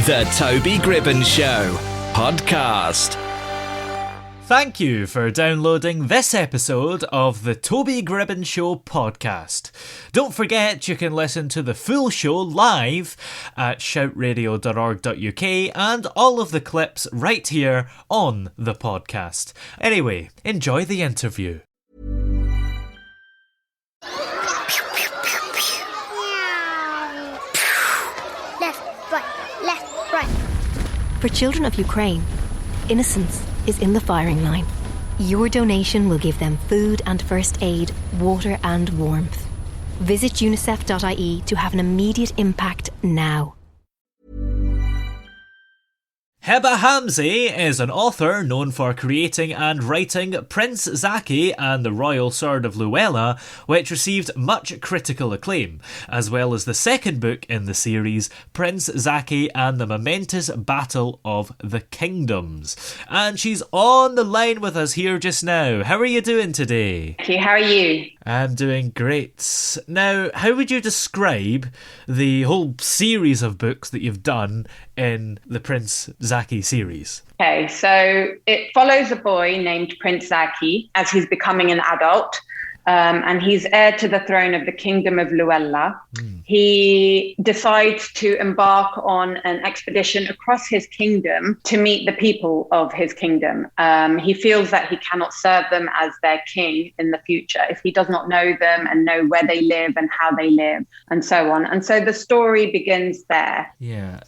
The Toby Gribben Show podcast. Thank you for downloading this episode of the Toby Gribben Show podcast. Don't forget you can listen to the full show live at shoutradio.org.uk and all of the clips right here on the podcast. Anyway, enjoy the interview. Left, right. For children of Ukraine, innocence is in the firing line. Your donation will give them food and first aid, water and warmth. Visit unicef.ie to have an immediate impact now. Heba Hamzeh is an author known for creating and writing Prince Zaaki and the Royal Sword of Luella, which received much critical acclaim, as well as the second book in the series, Prince Zaaki and the Momentous Battle of the Kingdoms. And she's on the line with us here just now. How are you doing today? Thank you. How are you? I'm doing great. Now, how would you describe the whole series of books that you've done in the Prince Zaaki series? Okay, so it follows a boy named Prince Zaaki as he's becoming an adult, and he's heir to the throne of the Kingdom of Luella. He decides to embark on an expedition across his kingdom to meet the people of his kingdom. He feels that he cannot serve them as their king in the future if he does not know them and know where they live and how they live and so on. And so the story begins there. Yeah.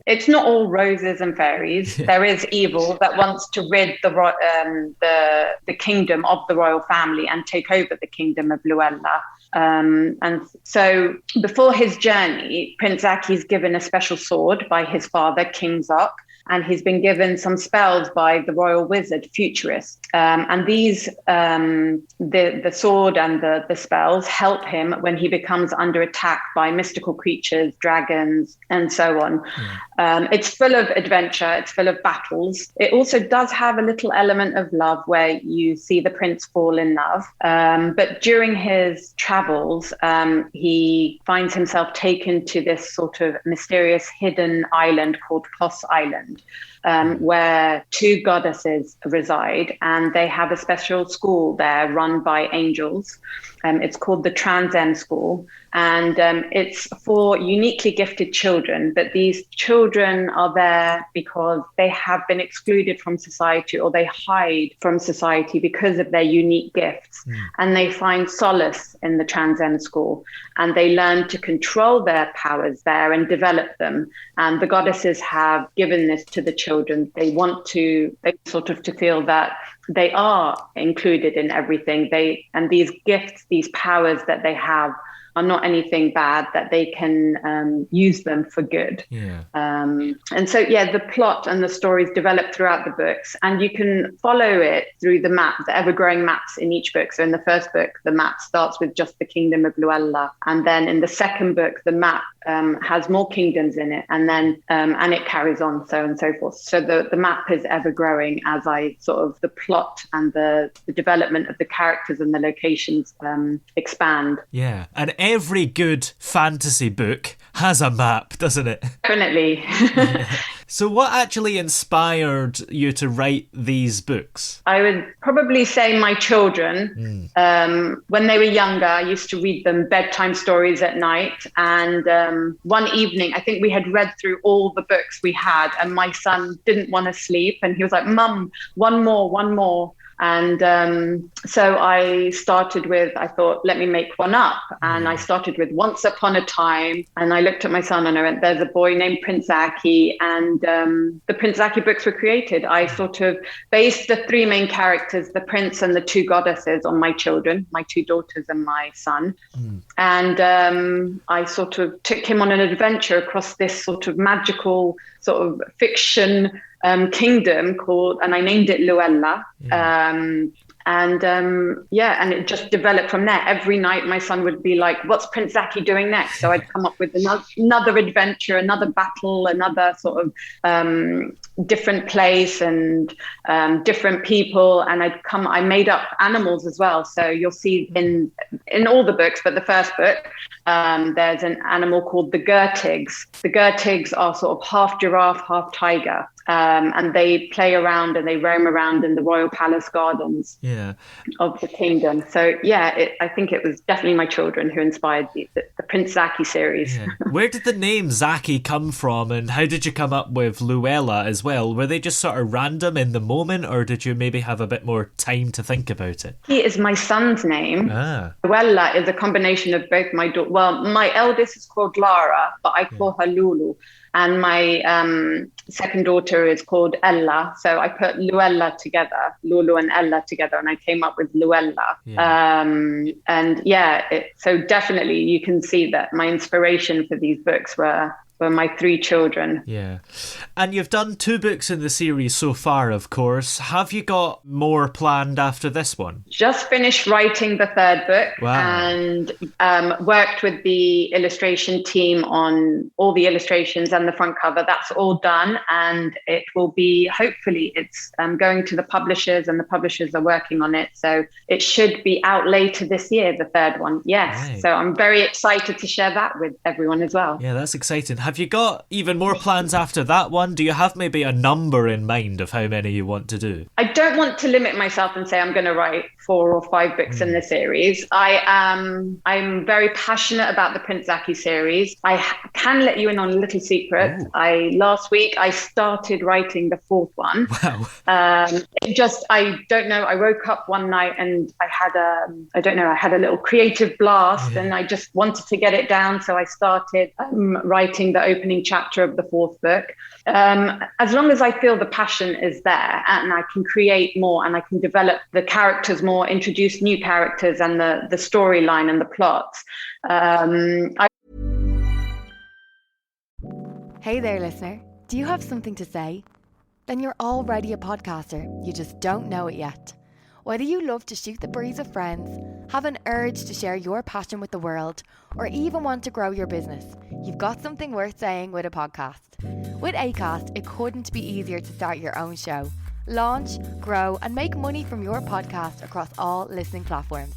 It's not all roses and fairies. There is evil that wants to rid the kingdom of the royal family and take over the Kingdom of Luella. And so before his journey, Prince Zaaki is given a special sword by his father, King Zaaki, and he's been given some spells by the royal wizard, Futurist. And these, the sword and the spells help him when he becomes under attack by mystical creatures, dragons, and so on. It's full of adventure. It's full of battles. It also does have a little element of love where you see the prince fall in love. But during his travels, he finds himself taken to this sort of mysterious hidden island called Kos Island. Where two goddesses reside, and they have a special school there run by angels. It's called the Trans-Em School, and it's for uniquely gifted children, but these children are there because they have been excluded from society or they hide from society because of their unique gifts. And they find solace in the Trans-Em School, and they learn to control their powers there and develop them. And the goddesses have given this to the children. They sort of to feel that they are included in everything. And these gifts, these powers that they have are not anything bad, that they can use them for good. And so, the plot and the stories develop throughout the books, and you can follow it through the map, the ever-growing maps in each book. So in the first book, the map starts with just the Kingdom of Luella. And then in the second book, the map has more kingdoms in it, and then and it carries on, so on and so forth. So the map is ever-growing as the plot and the development of the characters and the locations expand. Yeah, and every good fantasy book has a map, doesn't it? Definitely. So what actually inspired you to write these books? I would probably say my children. When they were younger, I used to read them bedtime stories at night. And one evening, I think we had read through all the books we had, and my son didn't want to sleep. And he was like, "Mum, one more. And so I thought, let me make one up. And I started with Once Upon a Time. And I looked at my son and I went, there's a boy named Prince Zaaki. And the Prince Zaaki books were created. I sort of based the three main characters, the prince and the two goddesses, on my children, my two daughters and my son. And I sort of took him on an adventure across this sort of magical sort of fiction kingdom and I named it Luella. And it just developed from there. Every night my son would be like, what's Prince Zaaki doing next? So I'd come up with another adventure, another battle, another sort of different place and different people, and I made up animals as well. So you'll see in all the books, but the first book, there's an animal called the Gertigs. The Gertigs are sort of half giraffe, half tiger. And they play around and they roam around in the royal palace gardens of the kingdom. So I think it was definitely my children who inspired the Prince Zaaki series. Yeah. Where did the name Zaaki come from, and how did you come up with Luella as well? Were they just sort of random in the moment, or did you maybe have a bit more time to think about it? He is my son's name. Luella is a combination of both my daughter. Well, my eldest is called Lara, but I call her Lulu. And my second daughter is called Ella. So I put Luella together, Lulu and Ella together, and I came up with Luella. So definitely you can see that my inspiration for these books were my 3 children. Yeah. And you've done 2 books in the series so far, of course. Have you got more planned after this one? Just finished writing the 3rd book. Wow. And worked with the illustration team on all the illustrations and the front cover. That's all done, and it will be, hopefully it's going to the publishers, and the publishers are working on it. So it should be out later this year, the 3rd one. Yes. Right. So I'm very excited to share that with everyone as well. Yeah, that's exciting. Have you got even more plans after that one? Do you have maybe a number in mind of how many you want to do? I don't want to limit myself and say I'm going to write 4 or 5 books in the series. I'm very passionate about the Prince Zaaki series. I can let you in on a little secret. Last week I started writing the 4th one. Wow. I don't know. I woke up one night and I had a little creative blast, and I just wanted to get it down. So I started writing the opening chapter of the 4th book. As long as I feel the passion is there, and I can create more, and I can develop the characters more, introduce new characters and the storyline and the plots. Hey there, listener. Do you have something to say? Then you're already a podcaster. You just don't know it yet. Whether you love to shoot the breeze with friends, have an urge to share your passion with the world, or even want to grow your business, you've got something worth saying with a podcast. With Acast, it couldn't be easier to start your own show. Launch, grow, and make money from your podcast across all listening platforms.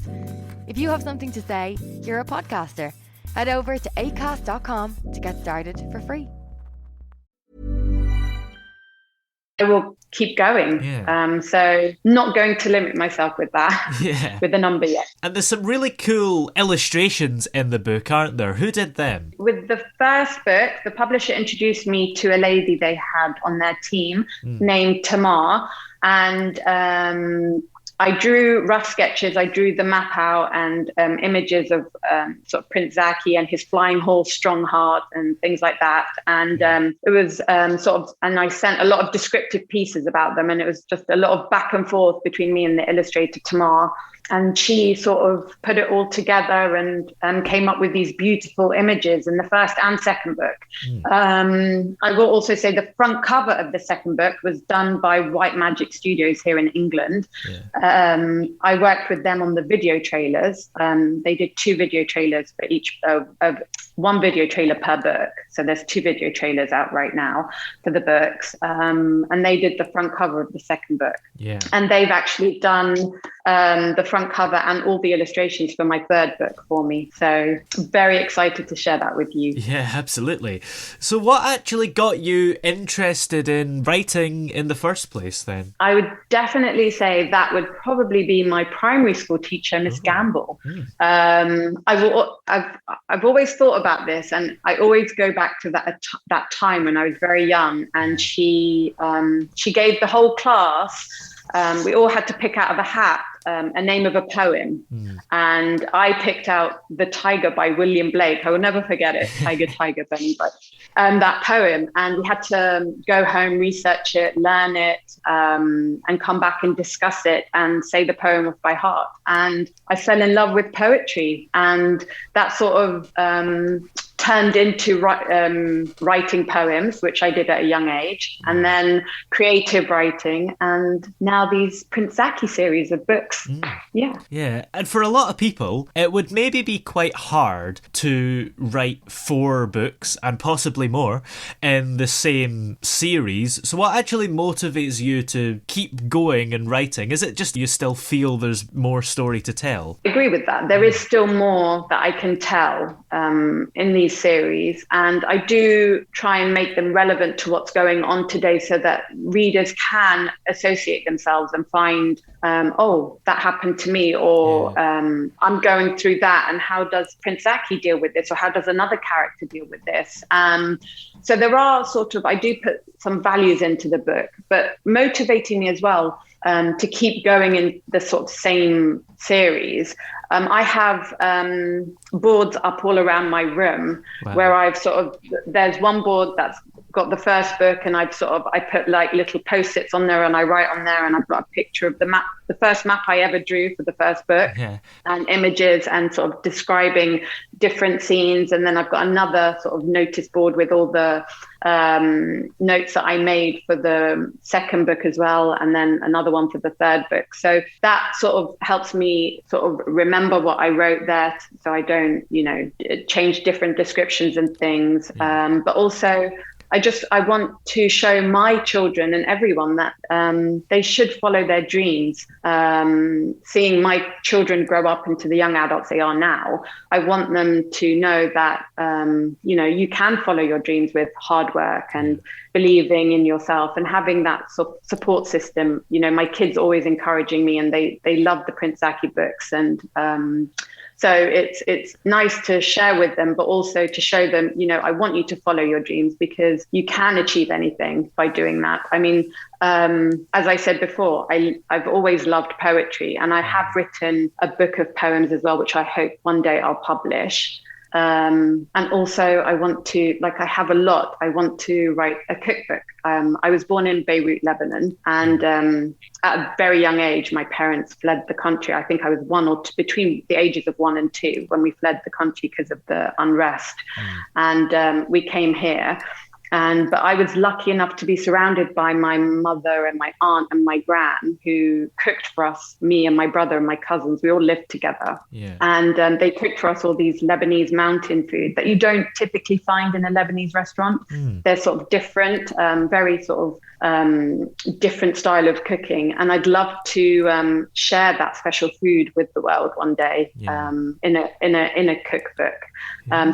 If you have something to say, you're a podcaster. Head over to acast.com to get started for free. I will keep going. So not going to limit myself with that, with the number yet. And there's some really cool illustrations in the book, aren't there? Who did them? With the first book, the publisher introduced me to a lady they had on their team named Tamar. And I drew rough sketches. I drew the map out and images of sort of Prince Zaaki and his flying horse, Strong Heart, and things like that. And it was and I sent a lot of descriptive pieces about them. And it was just a lot of back and forth between me and the illustrator, Tamar. And she sort of put it all together and came up with these beautiful images in the first and second book. I will also say the front cover of the second book was done by White Magic Studios here in England. I worked with them on the video trailers. They did 2 video trailers for each of 1 video trailer per book. So there's 2 video trailers out right now for the books. And they did the front cover of the second book. And they've actually done the front cover and all the illustrations for my 3rd book for me. So very excited to share that with you. Yeah, absolutely. So what actually got you interested in writing in the first place then? I would definitely say that would probably be my primary school teacher, Miss Gamble. I've always thought about this, and I always go back to that time when I was very young, and she gave the whole class, we all had to pick out of a hat a name of a poem. And I picked out The Tiger by William Blake. I will never forget it. Tiger, Tiger, Bunny, but that poem. And we had to go home, research it, learn it, and come back and discuss it and say the poem off by heart. And I fell in love with poetry, and that sort of turned into writing poems, which I did at a young age, and then creative writing, and now these Prince Zaaki series of books. Yeah, and for a lot of people, it would maybe be quite hard to write 4 books and possibly more in the same series. So what actually motivates you to keep going and writing? Is it just you still feel there's more story to tell? I agree with that. There is still more that I can tell in these series, and I do try and make them relevant to what's going on today so that readers can associate themselves and find, that happened to me, or I'm going through that, and how does Prince Zaaki deal with this, or how does another character deal with this? So there are I do put some values into the book, but motivating me as well to keep going in the sort of same series. I have boards up all around my room where I've there's one board that's got the first book, and I put like little post-its on there, and I write on there, and I've got a picture of the map, the first map I ever drew for the first book, and images and sort of describing different scenes. And then I've got another sort of notice board with all the notes that I made for the second book as well, and then another one for the third book. So that sort of helps me sort of remember what I wrote there, so I don't, change different descriptions and things. But also I want to show my children and everyone that they should follow their dreams. Seeing my children grow up into the young adults they are now, I want them to know that, you can follow your dreams with hard work and believing in yourself and having that support system. My kids always encouraging me, and they love the Prince Zaaki books. And so it's nice to share with them, but also to show them, I want you to follow your dreams, because you can achieve anything by doing that. I mean, as I said before, I've always loved poetry, and I have written a book of poems as well, which I hope one day I'll publish. And also I want to, I have a lot, I want to write a cookbook. I was born in Beirut, Lebanon, and at a very young age, my parents fled the country. I think I was between the ages of 1 and 2 when we fled the country because of the unrest. And we came here. But I was lucky enough to be surrounded by my mother and my aunt and my gran, who cooked for us, me and my brother and my cousins. We all lived together. And they cooked for us all these Lebanese mountain food that you don't typically find in a Lebanese restaurant. They're sort of different, very sort of different style of cooking. And I'd love to share that special food with the world one day in a cookbook.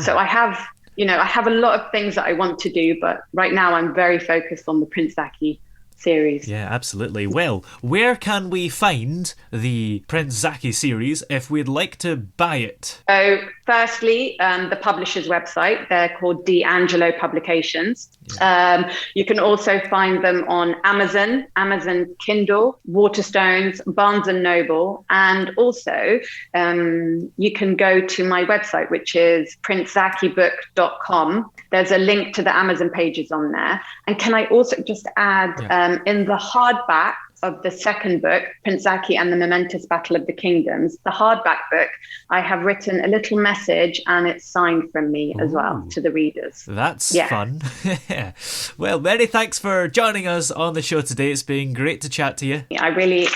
So I have a lot of things that I want to do, but right now I'm very focused on the Prince Zaaki series. Yeah, absolutely. Well, where can we find the Prince Zaaki series if we'd like to buy it? So, firstly, the publisher's website, they're called D'Angelo Publications. You can also find them on Amazon Kindle, Waterstones, Barnes & Noble, and also you can go to my website, which is princezakibook.com. There's a link to the Amazon pages on there. And can I also just add, in the hardback of the second book, Prince Zaaki and the Momentous Battle of the Kingdoms, the hardback book, I have written a little message, and it's signed from me as well to the readers. That's fun. Well, many thanks for joining us on the show today. It's been great to chat to you. I really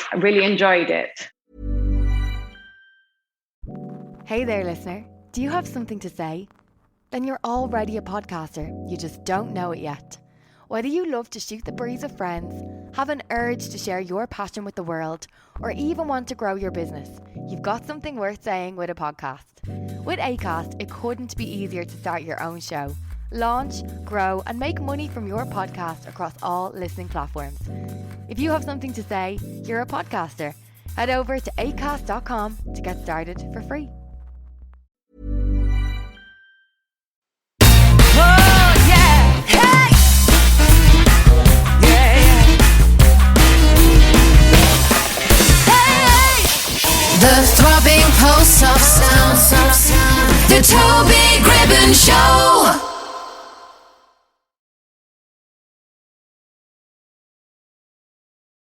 enjoyed it. Hey there, listener. Do you have something to say? Then you're already a podcaster. You just don't know it yet. Whether you love to shoot the breeze with friends, have an urge to share your passion with the world, or even want to grow your business, you've got something worth saying with a podcast. With Acast, it couldn't be easier to start your own show. Launch, grow, and make money from your podcast across all listening platforms. If you have something to say, you're a podcaster. Head over to acast.com to get started for free. The throbbing pulse of sound. The Toby Gribbon Show.